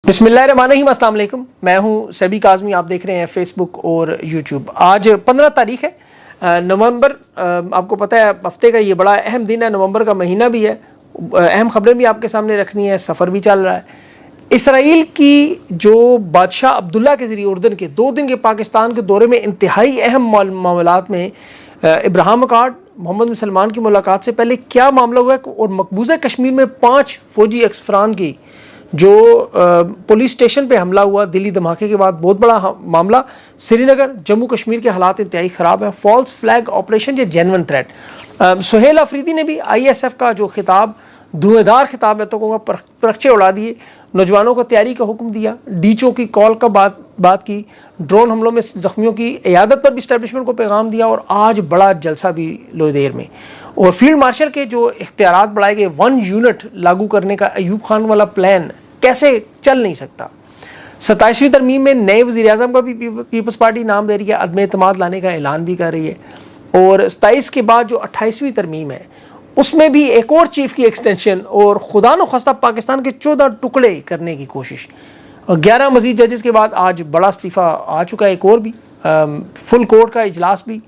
बिस्मिल्लाहिर्रहमानिर्रहीम, अस्सलाम वालेकुम। मैं हूं सभी काज़मी, आप देख रहे हैं फेसबुक और यूट्यूब। आज 15 तारीख है नवंबर। आपको पता है हफ्ते का ये बड़ा अहम दिन है, नवंबर का महीना भी है। अहम खबरें भी आपके सामने रखनी है, सफ़र भी चल रहा है। इसराइल की जो बादशाह अब्दुल्ला के ज़रिए उर्दन के 2 दिन के पाकिस्तान के दौरे में इंतहाई अहम मामलात में इब्राहिम अकॉर्ड, मोहम्मद बिन सलमान की मुलाकात से पहले क्या मामला हुआ है और मकबूजा कश्मीर में 5 फौजी एक्सफरान की जो पुलिस स्टेशन पे हमला हुआ दिल्ली धमाके के बाद, बहुत बड़ा मामला। श्रीनगर जम्मू कश्मीर के हालात इंतहाई ख़राब है। फॉल्स फ्लैग ऑपरेशन या जेन्युइन थ्रेट। सुहेल अफरीदी ने भी ISF का जो खिताब, धुएंधार खिताब है तो कहूँगा, परखचे उड़ा दिए। नौजवानों को तैयारी का हुक्म दिया। डीचओ की कॉल का बात की। ड्रोन हमलों में जख्मियों की इयादत पर भी इस्टेब्लिशमेंट को पैगाम दिया। और आज बड़ा जलसा भी लोदेर में। और फील्ड मार्शल के जो इख्तियारात बढ़ाए गए, 1 यूनिट लागू करने का अयूब खान वाला प्लान कैसे चल नहीं सकता। 27वीं तरमीम में नए वज़ीर आज़म का भी पीपल्स पार्टी नाम दे रही है, अदम एतमाद लाने का ऐलान भी कर रही है। और 27 के बाद जो 28वीं तरमीम है उसमें भी एक और चीफ की एक्सटेंशन और खुदा न खास्ता पाकिस्तान के 14 टुकड़े करने की कोशिश। और 11 मजीद जजेस के बाद आज बड़ा इस्तीफ़ा आ चुका है। एक और भी फुल कोर्ट का इजलास भी,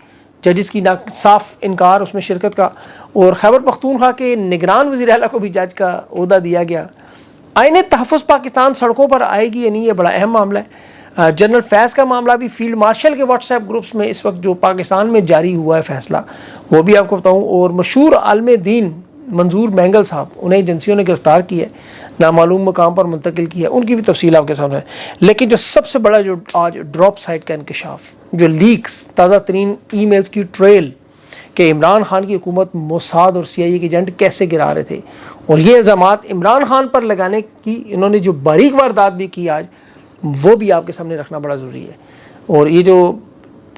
जजेस की साफ इनकार उसमें शिरकत का। और खैबर पख्तूनख्वा के निगरान वज़ीर आला को भी जज का ओहदा दिया गया। आईने तहफ़्फ़ुज़ पाकिस्तान सड़कों पर आएगी या नहीं, ये बड़ा अहम मामला है। जनरल फैज़ का मामला भी फील्ड मार्शल के व्हाट्सएप ग्रुप्स में इस वक्त जो पाकिस्तान में जारी हुआ है फैसला, वो भी आपको बताऊं। और मशहूर आलम दीन मंजूर मैंगल साहब, उन्हें एजेंसियों ने गिरफ्तार किया है, नामालूम मकाम पर मुंतकिल किया है, उनकी भी तफसील आपके सामने है। लेकिन जो सबसे बड़ा जो आज ड्रॉप साइट का इंकशाफ, जो लीक्स, ताज़ा तरीन ईमेल्स की ट्रेल कि इमरान खान की हुकूमत मोसाद और CIA के एजेंट कैसे गिरा रहे थे, और ये इल्ज़ामात इमरान खान पर लगाने की इन्होंने जो बारीक वारदात भी की आज, वो भी आपके सामने रखना बड़ा ज़रूरी है। और ये जो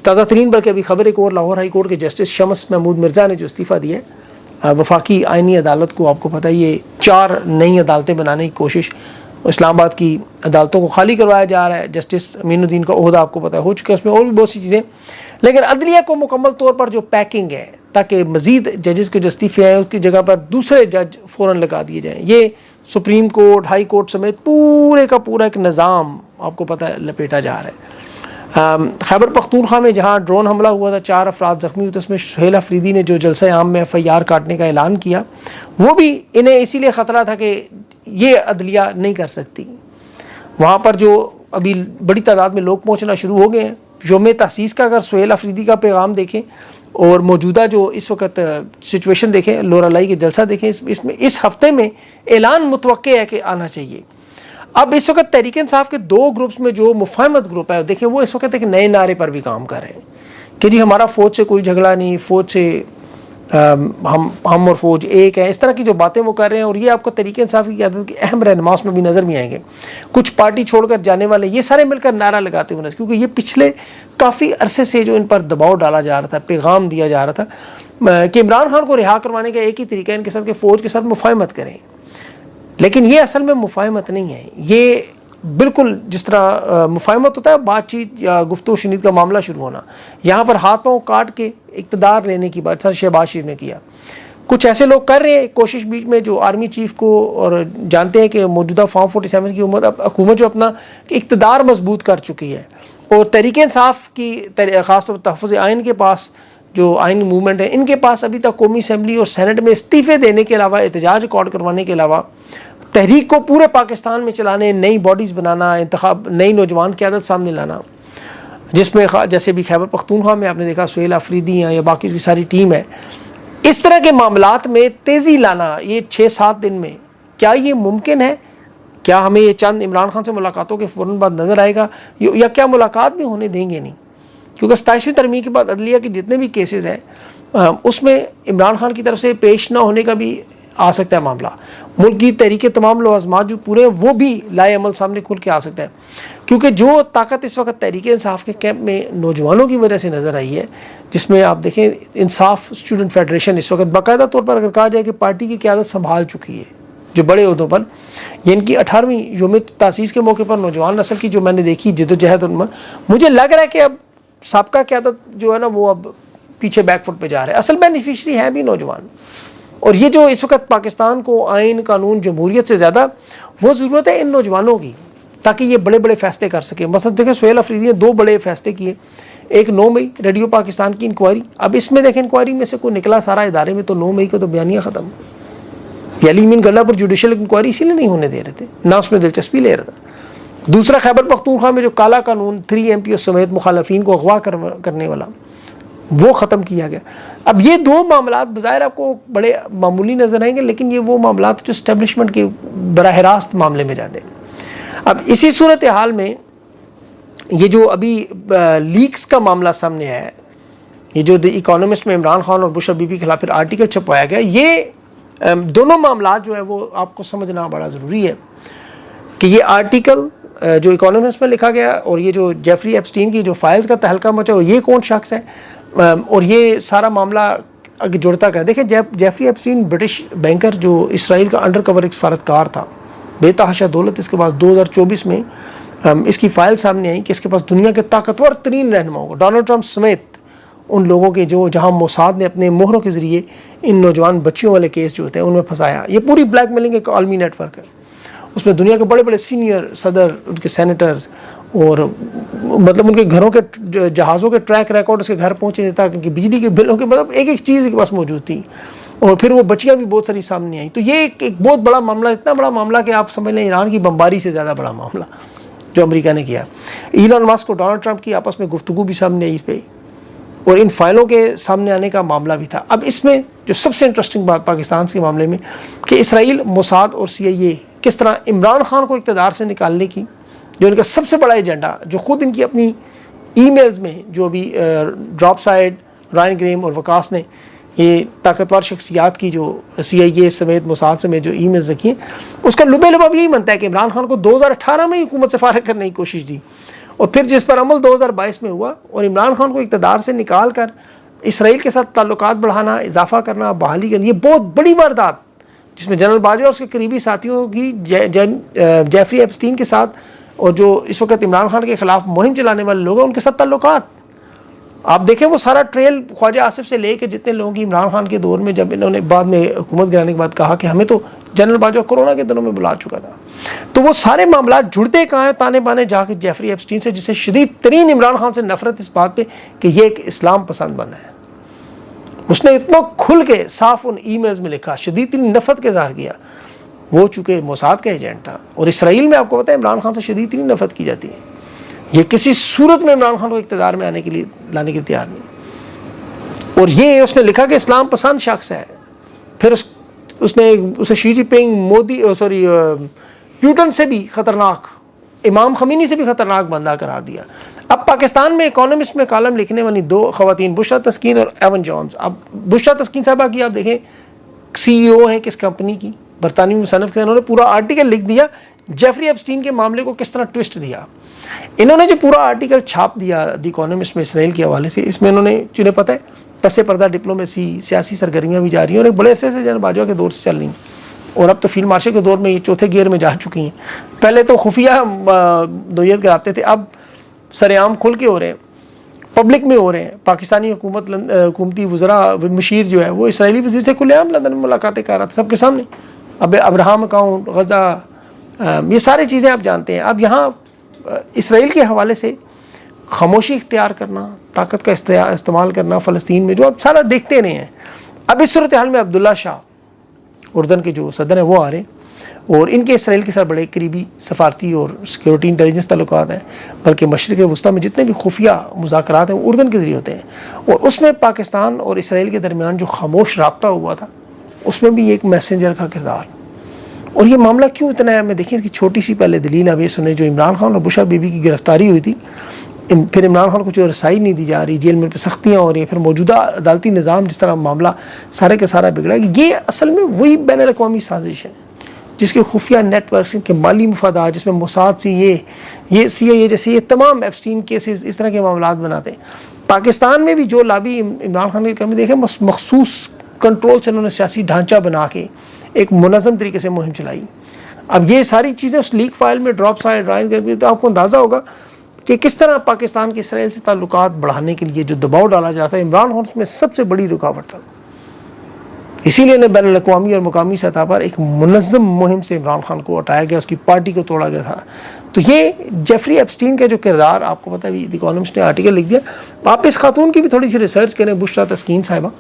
ताज़ा तरीन, बल्कि अभी खबर एक और, लाहौर हाई कोर्ट के जस्टिस शम्स महमूद मिर्ज़ा ने जो इस्तीफ़ा दिया है वफाकी आइनी अदालत को, आपको पता है ये 4 नई अदालतें बनाने की कोशिश, इस्लामाबाद की अदालतों को खाली करवाया जा रहा है। जस्टिस अमीनुद्दीन का ओहदा आपको पता है हो चुका है, उसमें और भी बहुत सी चीज़ें। लेकिन अदलिया को मुकम्मल तौर पर जो पैकिंग है ताकि मज़ीद जजेस के जो इस्तीफ़े हैं उसकी जगह पर दूसरे जज फ़ौरन लगा दिए जाएँ, ये सुप्रीम कोर्ट, हाई कोर्ट समेत पूरे का पूरा एक निज़ाम आपको पता है लपेटा जा रहा है। खैबर पख्तूनख्वा में जहाँ ड्रोन हमला हुआ था, 4 अफराद ज़ख्मी हुए थे, उसमें सुहेल अफरीदी ने जो जलसा आम में FIR काटने का ऐलान किया, वो भी इन्हें इसीलिए ख़तरा था कि ये अदलिया नहीं कर सकती। वहाँ पर जो अभी बड़ी तादाद में लोग पहुँचना शुरू हो गए हैं। योम तहसीस का अगर सुहेल अफरीदी का पैगाम देखें और मौजूदा जो इस वक्त सिचुएशन देखें, लोरालाई के जलसा देखें, इसमें इस हफ्ते में ऐलान मुतवक्के है कि आना चाहिए। अब इस वक्त तहरीक इंसाफ के 2 ग्रुप्स में जो मुफाहमत ग्रुप है, देखिए वो इस वक्त एक नए नारे पर भी काम कर रहे हैं कि जी हमारा फ़ौज से कोई झगड़ा नहीं, फ़ौज से हम और फौज एक है, इस तरह की जो बातें वो कर रहे हैं। और ये आपको तहरीक इंसाफ की क़यादत की अहम रहनुमाओं में भी नज़र में आएंगे। कुछ पार्टी छोड़कर जाने वाले ये सारे मिलकर नारा लगाते हुए, क्योंकि ये पिछले काफ़ी अरसे से जो इन पर दबाव डाला जा रहा था, पैगाम दिया जा रहा था कि इमरान खान को रिहा करवाने का एक ही तरीका है इनके साथ कि फ़ौज के साथ मुफाहमत करें। लेकिन ये असल में मुफाहमत नहीं है। ये बिल्कुल जिस तरह मुफाहमत होता है बातचीत या गुफ्तगू शनीद का मामला शुरू होना, यहाँ पर हाथ पाँव काट के इक़्तिदार लेने की बात सर शहबाज शरीफ ने किया। कुछ ऐसे लोग कर रहे हैं कोशिश बीच में जो आर्मी चीफ को, और जानते हैं कि मौजूदा फॉर्म 47 की हुकूमत जो अपना इक़्तिदार मजबूत कर चुकी है, और तहरीक इंसाफ की ख़ासतौर पर तहफ़्फ़ुज़ आइन के पास जो आइन मूवमेंट है, इनके पास अभी तक कौमी असम्बली और सेनेट में इस्तीफ़े देने के अलावा, एहतजाज रिकॉर्ड करवाने के अलावा, तहरीक को पूरे पाकिस्तान में चलाने, नई बॉडीज़ बनाना, इंतखाब, नई नौजवान क़यादत सामने लाना, जिसमें जैसे भी खैबर पख्तूनख्वा में आपने देखा सुहेल अफरीदी हैं या बाकी की सारी टीम है, इस तरह के मामलात में तेज़ी लाना ये 6-7 दिन में, क्या ये मुमकिन है? क्या हमें ये चंद इमरान खान से मुलाकातों के फ़ौरन बाद नज़र आएगा, या क्या मुलाकात भी होने देंगे नहीं? क्योंकि 27वीं तरमीम के बाद अदलिया के जितने भी केसेस हैं उसमें इमरान खान की तरफ से पेश ना होने का भी आ सकता है मामला। मुल्क की तहरीक तमाम लवाज़मात जो पूरे हैं वो भी लाए अमल सामने खुल के आ सकता है। क्योंकि जो ताकत इस वक्त तहरीक इंसाफ के कैंप में नौजवानों की वजह से नज़र आई है, जिसमें आप देखें इंसाफ स्टूडेंट फेडरेशन इस वक्त बाकायदा तौर पर अगर कहा जाए कि पार्टी की क़यादत संभाल चुकी है, जो बड़े उहदों पर, ये इनकी 18वीं योम तासीस के मौके पर नौजवान नस्ल की जो मैंने देखी जद्दोजहद, उनमें मुझे लग रहा है कि अब साबका क़यादत जो है ना वो अब पीछे बैकफुट पे जा रहे हैं। असल बेनिफिशरी हैं भी नौजवान। और ये जो इस वक्त पाकिस्तान को आइन, कानून, जमहूरियत से ज़्यादा वो ज़रूरत है इन नौजवानों की, ताकि ये बड़े बड़े फैसले कर सके। मसलन देखें सुहेल अफरीदी ने 2 बड़े फैसले किए, एक 9 मई रेडियो पाकिस्तान की इंक्वायरी। अब इसमें देखें इंक्वायरी में से कोई निकला सारा इदारे में तो 9 मई को तो बयानिया ख़त्म। अली मीन गल्ला पर जुडिशल इंक्वायरी इसीलिए नहीं होने दे रहे थे, ना उसमें दिलचस्पी ले रहा था। दूसरा खैबर पख्तूनख्वा में जो काला कानून 3 MPO समेत मुखालफिन को अगवा करने वाला, वो ख़त्म किया गया। अब ये 2 मामलात बज़ाहिर आपको बड़े मामूली नज़र आएंगे, लेकिन ये वो मामलात जो इस्टेब्लिशमेंट के बराह रास्त मामले में जाते हैं। अब इसी सूरत हाल में ये जो अभी लीक्स का मामला सामने आया है, ये जो द इकोनॉमिस्ट में इमरान खान और बुश बीबी के खिलाफ फिर आर्टिकल छपवाया गया, ये दोनों मामला जो है वो आपको समझना बड़ा ज़रूरी है कि ये आर्टिकल जो इकोनॉमिस्ट में लिखा गया और ये जो जेफरी एप्स्टीन की जो फाइल्स का तहलका मचा और ये कौन शख्स है और ये सारा मामला आगे जुड़ता क्या। देखिए जेफरी एप्स्टीन ब्रिटिश बैंकर जो इसराइल का अंडर कवर एक सफारतकार था, बेतहाशा दौलत। इसके बाद 2024 में इसकी फाइल सामने आई कि इसके पास दुनिया के ताकतवर तरीन रहनुमाओं को, डोनाल्ड ट्रंप समेत उन लोगों के जो जहां मोसाद ने अपने मोहरों के ज़रिए इन नौजवान बच्चियों वाले केस जो होते हैं उनमें फंसाया। ये पूरी ब्लैकमेलिंग एक आलमी नेटवर्क है। उसमें दुनिया के बड़े बड़े सीनियर सदर, उनके सेनेटर्स और मतलब उनके घरों के जहाज़ों के ट्रैक रिकॉर्ड उसके घर पहुँचे नहीं था, क्योंकि बिजली के बिलों के मतलब एक एक चीज़ के पास मौजूद थी। और फिर वो बच्चियाँ भी बहुत सारी सामने आई। तो ये एक बहुत बड़ा मामला, इतना बड़ा मामला कि आप समझ लें ईरान की बमबारी से ज़्यादा बड़ा मामला जो अमेरिका ने किया। इलॉन मस्क और डोनाल्ड ट्रंप की आपस में गुफ्तगू भी सामने आई इस पर, और इन फाइलों के सामने आने का मामला भी था। अब इसमें जो सबसे इंटरेस्टिंग बात पाकिस्तान के मामले में कि इसराइल, मोसाद और CIA किस तरह इमरान खान को इक़्तिदार से निकालने की, जो इनका सबसे बड़ा एजेंडा, जो खुद इनकी अपनी ईमेल्स में जो अभी ड्रॉप साइड, रायन ग्रेम और वकास ने ये ताकतवर शख्सियात की जो CIA समेत मोसाद समेत जो ईमेल्स रखी हैं, उसका लुबे लबाब यही बनता है कि इमरान खान को 2018 में हुकूमत से फारिग करने की कोशिश की और फिर जिस पर अमल 2022 में हुआ और इमरान खान को इक़्तिदार से निकाल कर इसराइल के साथ ताल्लुकात बढ़ाना, इजाफा करना, बहाली करना, ये बहुत बड़ी वारदात जिसमें जनरल बाजवा और उसके करीबी साथियों की जेफरी एप्स्टीन के साथ और जो इस वक्त इमरान खान के खिलाफ मुहिम चलाने वाले लोग हैं उनके साथ ताल्लुकात आप देखें। वो सारा ट्रेल ख्वाजा आसिफ से लेके जितने लोगों की इमरान खान के दौर में, जब इन्होंने बाद में हुकूमत गिराने के बाद कहा कि हमें तो जनरल बाजवा कोरोना के दिनों में बुला चुका था, तो वो सारे मामला जुड़ते कहाँ हैं, ताने बाने जाके जेफरी एप्स्टीन से, जिसे शदीद तरीन इमरान खान से नफरत इस बात पे कि ये एक इस्लाम पसंद बना है। उसने इतना खुल के साफ उन ईमेल्स में लिखा, शदीद नफरत का इजहार किया। वो चूंकि मोसाद का एजेंट था और इसराइल में आपको पता है इमरान खान से शदीद नफरत की जाती है। ये किसी सूरत में इमरान खान को इक़्तिदार में आने के लिए लाने के लिए तैयार नहीं। और ये उसने लिखा कि इस्लाम पसंद शख्स है। फिर उसने उसे शी जिनपिंग, मोदी, प्यूटन से भी खतरनाक, इमाम खमीनी से भी खतरनाक बंदा करार दिया। अब पाकिस्तान में इकोनॉमिस्ट में कॉलम लिखने वाली 2 खवातीन, बुशरा तस्कीन और एवन जॉन्स। अब बुशरा तस्कीन साहबा की आप देखें CEO हैं किस कंपनी की, बरतानवी मुसन्निफ थे। उन्होंने पूरा आर्टिकल लिख दिया जेफरी एप्स्टीन के मामले को किस तरह ट्विस्ट दिया। इन्होंने जो पूरा आर्टिकल छाप दिया द इकोनॉमिस्ट में इसराइल के हवाले से, इसमें इन्होंने, जिन्हें पता है पसे पर्दा डिप्लोमेसी, सियासी सरगर्मियाँ भी जारी हैं और एक बड़े अरसे से जनरल बाजवा के दौर से चल रही हैं और अब तो फील्ड मार्शल के दौर में ये चौथे गियर में जा चुकी हैं। पहले तो खुफिया नोयत कराते थे, अब सरेआम खुल के हो रहे हैं, पब्लिक में हो रहे हैं। पाकिस्तानी हुकूमती वज़रा मशीर जो है वो इसराइली वज़ीर से खुलेआम लंदन में मुलाकातें कर रहा था सबके सामने। अब अब्राहम अकाउंट, गज़ा, ये सारी चीज़ें आप जानते हैं। अब यहाँ इसराइल के हवाले से खामोशी इख्तियार करना, ताकत का इस्तेमाल करना फ़लस्तीन में, जो आप सारा देखते रहे हैं। अब इस सूरत हाल में अब्दुल्ला शाह उर्दन के जो सदर हैं वो आ रहे हैं और इनके इसराइल के साथ बड़े करीबी सफारती और सिक्योरिटी इंटेलिजेंस ताल्लुकात हैं, बल्कि मशरिक़ वस्ता में जितने भी खुफिया मुज़ाकरात हैं वो उर्दन के ज़रिए होते हैं। और उसमें पाकिस्तान और इसराइल के दरमियान जो खामोश राब्ता हुआ था उसमें भी एक मैसेंजर का किरदार। और ये मामला क्यों इतना है, मैं देखिए इसकी छोटी सी पहले दलील अब ये सुने। जो इमरान खान और बुशरा बीबी की गिरफ्तारी हुई थी, फिर इमरान खान को जो रसाई नहीं दी जा रही, जेल में सख्तियाँ हो रही हैं, फिर मौजूदा अदालती निज़ाम जिस तरह मामला सारे के सारा बिगड़ा, ये असल में वही बैन अवी साजिश है जिसके खुफिया नेटवर्क के माली मुफादात, जिसमें मोसाद से ये CIA जैसे ये तमाम एप्स्टीन केसेस इस तरह के मामला बनाते हैं। पाकिस्तान में भी जो लाबी इमरान खान की कमी देखे, मखसूस कंट्रोल से उन्होंने सियासी ढांचा बना के एक मुनज़्ज़म तरीके से मुहिम चलाई। अब ये सारी चीज़ें उस लीक फाइल में ड्रॉप साइड राइन करके, तो आपको अंदाज़ा होगा कि किस तरह पाकिस्तान के इसराइल से ताल्लुकात बढ़ाने के लिए जो दबाव डाला जाता है, इमरान खान उसमें सबसे बड़ी रुकावट था। इसीलिए ने बैन अल-अक़वामी और मुकामी सतह पर एक मुनज़्ज़म मुहिम से इमरान खान को हटाया गया, उसकी पार्टी को तोड़ा गया था। तो ये जेफरी एप्स्टीन का जो किरदार, आपको पता है, द इकोनॉमिस्ट ने आर्टिकल लिख दिया। आप इस खातून की भी थोड़ी सी रिसर्च करें, बुशरा तस्कीन साहिबा,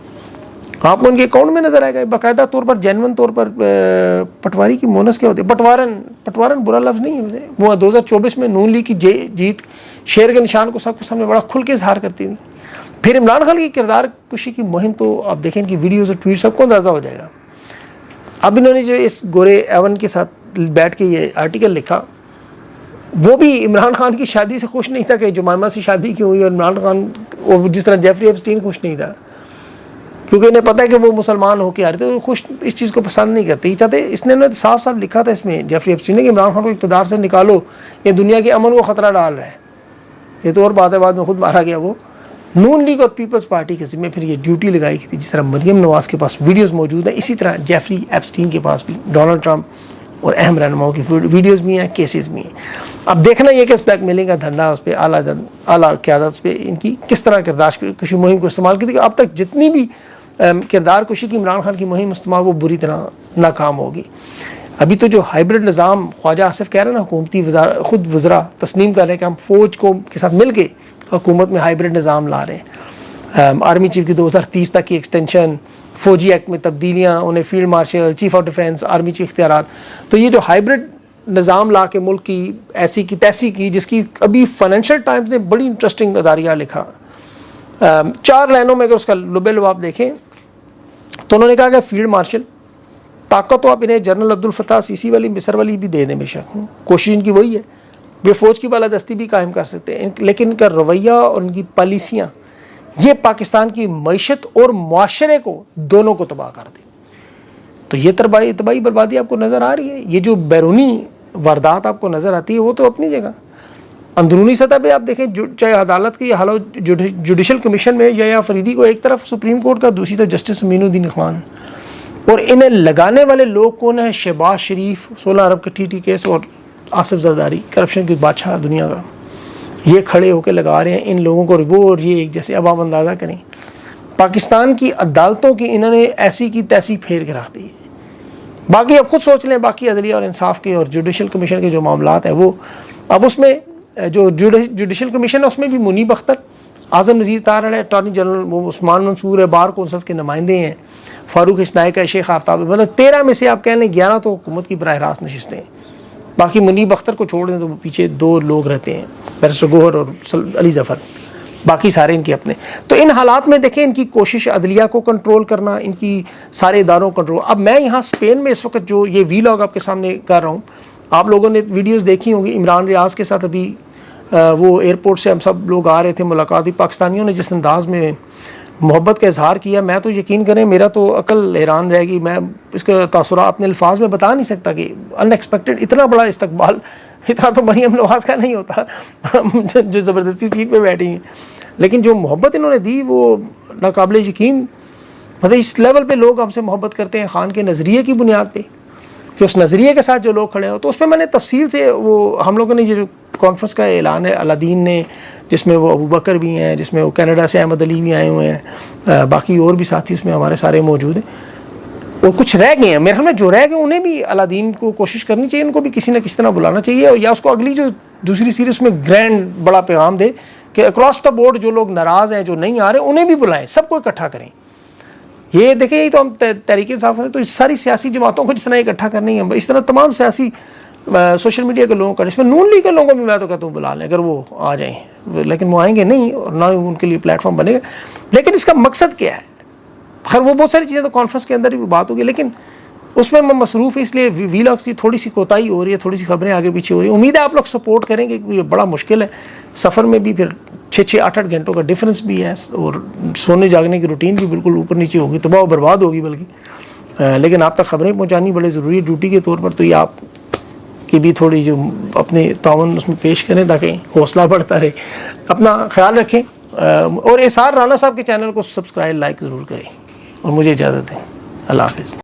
आपको उनके अकाउंट में नजर आएगा बाकायदा तौर पर, जेन्युइन तौर पर। पटवारी की मोनस क्या होती है, पटवारन बुरा लफ्ज़ नहीं है मुझे। वो 2024 में नून लीग की जीत शेर के निशान को सबके सामने बड़ा खुल के इजहार करती थी। फिर इमरान खान की किरदार कुशी की मुहिम, तो आप देखें कि वीडियोज़ और ट्वीट सबको अंदाज़ा हो जाएगा। अब इन्होंने जो इस गोरे एवन के साथ बैठ के ये आर्टिकल लिखा, वो भी इमरान खान की शादी से खुश नहीं था कि जुमामा से शादी क्यों हुई, और इमरान खान वो जिस तरह जेफरी एप्स्टीन खुश नहीं था, क्योंकि इन्हें पता है कि वो मुसलमान होकर आ रहे थे, तो खुश इस चीज़ को पसंद नहीं करते। चाहते इसने साफ साफ लिखा था इसमें जेफरी एप्स्टीन ने कि इमरान खान को इक़्तिदार से निकालो, ये दुनिया के अमन को ख़तरा डाल रहा है। ये तो और बात है, बाद में खुद मारा गया वो। नून लीग और पीपल्स पार्टी के ज़िम्मे फिर ये ड्यूटी लगाई गई थी। जिस तरह मरियम नवाज़ के पास वीडियोज़ मौजूद हैं, इसी तरह जेफरी एप्स्टीन के पास भी डोनाल्ड ट्रंप और अहम रहनुमाओं की वीडियोज़ भी हैं, केसेस भी हैं। अब देखना ये कि इस ब्लैकमेलिंग का धंधा, उस पर आला क़यादत पे इनकी किस तरह किरदार कुशी मुहिम को इस्तेमाल की थी। अब तक जितनी भी किरदार कुशी की इमरान खान की मुहिम इस्तेमाल, वो बुरी तरह नाकाम होगी। अभी तो जो हाइब्रिड निज़ाम ख्वाजा आसिफ कह रहे हैं ना, हुकूमती खुद वज़रा तस्लीम कर रहे हैं कि हम फ़ौज को के साथ मिल के हुकूमत में हाइब्रिड निज़ाम ला रहे हैं। आर्मी चीफ की 2030 तक की एक्सटेंशन, फ़ौजी एक्ट में तब्दीलियाँ, उन्हें field marshal, chief of defence, army chief इख्तियारात। तो ये जो हाइब्रिड निज़ाम ला के मुल्क की ऐसी की तैसी की, जिसकी अभी फाइनेंशियल टाइम्स ने बड़ी इंटरेस्टिंग अदारिया लिखा। 4 लाइनों में अगर उसका लुबे लुबाब देखें तो उन्होंने कहा कि फील्ड मार्शल ताकत तो आप इन्हें जनरल अब्दुल फताह सीसी वाली, मिसर वाली भी दे दें, बेशक कोशिश इनकी वही है, वे फ़ौज की बालादस्ती भी कायम कर सकते हैं, लेकिन इनका रवैया और उनकी पॉलिसियाँ ये पाकिस्तान की मईशत और मुआशरे को दोनों को तबाह कर दे। तो ये तबाही बर्बादी आपको नज़र आ रही है। ये जो बैरूनी वारदात आपको नज़र आती है वो तो अपनी जगह, अंदरूनी सतह पे आप देखें, चाहे अदालत की हालत जुडिशल कमीशन में या फरीदी को एक तरफ सुप्रीम कोर्ट का, दूसरी तरफ जस्टिस अमीनुद्दीन खान, और इन्हें लगाने वाले लोग कौन है? शहबाज शरीफ 16 अरब का TT केस और आसिफ जरदारी, करप्शन के बादशाह दुनिया का, ये खड़े होकर लगा रहे हैं इन लोगों को रिबो और ये एक जैसे। अब आप अंदाज़ा करें पाकिस्तान की अदालतों की इन्होंने ऐसी की तैसी फेर के रख दी। बाकी अब खुद सोच लें, बाकी अदलिया और इंसाफ के और जुडिशल कमीशन के जो मामलात हैं वो, अब उसमें जो जुडिशल कमीशन है उसमें भी मुनीब अख्तर, आज़म नज़ीर तारड़ है, अटॉर्नी जनरल वो उस्मान मंसूर है, बार कौंसल्स के नुमाइंदे हैं, फारूक इस्नाइक है, शेख आफ्ताब, मतलब 13 में से आप कह लें 11 तो हुकूमत की बराह रास्त नशिस्तें हैं। बाकी मुनीब अख्तर को छोड़ दें तो पीछे 2 लोग रहते हैं, बैरिस्टर गोहर और अली जफ़र, बाकी सारे इनके अपने। तो इन हालात में देखें इनकी कोशिश अदलिया को कंट्रोल करना, इनकी सारे इदारों को कंट्रोल। अब मैं यहाँ स्पेन में इस वक्त जो ये वीलॉग आपके सामने कर रहा हूँ, आप लोगों ने वीडियोस देखी होंगी, इमरान रियाज के साथ अभी वो एयरपोर्ट से हम सब लोग आ रहे थे, मुलाकात हुई। पाकिस्तानियों ने जिस अंदाज में मोहब्बत का इजहार किया, मैं तो यकीन करें मेरा तो अकल हैरान रहेगी, मैं इसका तासुरा अपने अल्फाज में बता नहीं सकता कि अनएक्सपेक्टेड इतना बड़ा इस्तकबाल, इतना तो मरियम नवाज़ का नहीं होता जो ज़बरदस्ती सीट पे बैठी हैं, लेकिन जो मोहब्बत इन्होंने दी वो नाकाबिले यकीन। मतलब इस लेवल पे लोग हमसे मोहब्बत करते हैं खान के नज़रिए की बुनियाद पे, कि उस नज़रिए के साथ जो लोग खड़े हो। तो उस पर मैंने तफसील से वो हम लोगों ने ये जो कॉन्फ्रेंस का ऐलान है अलादीन ने, जिसमें वो अबू बकर भी हैं, जिसमें वो कनाडा से अहमद अली भी आए हुए हैं, बाकी और भी साथी इसमें हमारे सारे मौजूद हैं, और कुछ रह गए हैं मेरे ख्याल में, जो रह गए उन्हें भी अलादीन को कोशिश करनी चाहिए, उनको भी किसी न किसी तरह बुलाना चाहिए, या उसको अगली जो दूसरी सीरीज में ग्रैंड बड़ा पैगाम दे कि अक्रॉस द बोर्ड जो लोग नाराज़ हैं, जो नहीं आ रहे, उन्हें भी बुलाएं, सबको इकट्ठा करें। ये देखें, ये तो हम तहरीक इंसाफ करें, तो सारी सियासी जमातों को जिस तरह इकट्ठा करनी है, इस तरह तमाम सियासी सोशल मीडिया के लोगों का, इसमें नून लीग के लोगों को भी मैं तो कहता हूँ बुला लें अगर वो आ जाएं, लेकिन वो आएंगे नहीं और ना ही उनके लिए प्लेटफॉर्म बनेगा। लेकिन इसका मकसद क्या है? खैर वो बहुत सारी चीज़ें तो कॉन्फ्रेंस के अंदर ही बात होगी, लेकिन उसमें मैं मसरूफ़ इसलिए वीलॉग्स की थोड़ी सी कोताही हो रही है, थोड़ी सी खबरें आगे पीछे हो रही है। उम्मीद है आप लोग सपोर्ट करेंगे, क्योंकि ये बड़ा मुश्किल है, सफ़र में भी फिर 6-8 घंटों का डिफरेंस भी है, और सोने जागने की रूटीन भी बिल्कुल ऊपर नीचे होगी, तबाह बर्बाद होगी बल्कि। लेकिन आप तक खबरें पहुँचानी बड़ी ज़रूरी है ड्यूटी के तौर पर, तो ये आप की भी थोड़ी जो अपने तावन उसमें पेश करें ताकि हौसला बढ़ता रहे। अपना ख्याल रखें, और एसार राना साहब के चैनल को सब्सक्राइब लाइक ज़रूर करें, और मुझे इजाज़त दें। अल्लाह हाफ़िज़।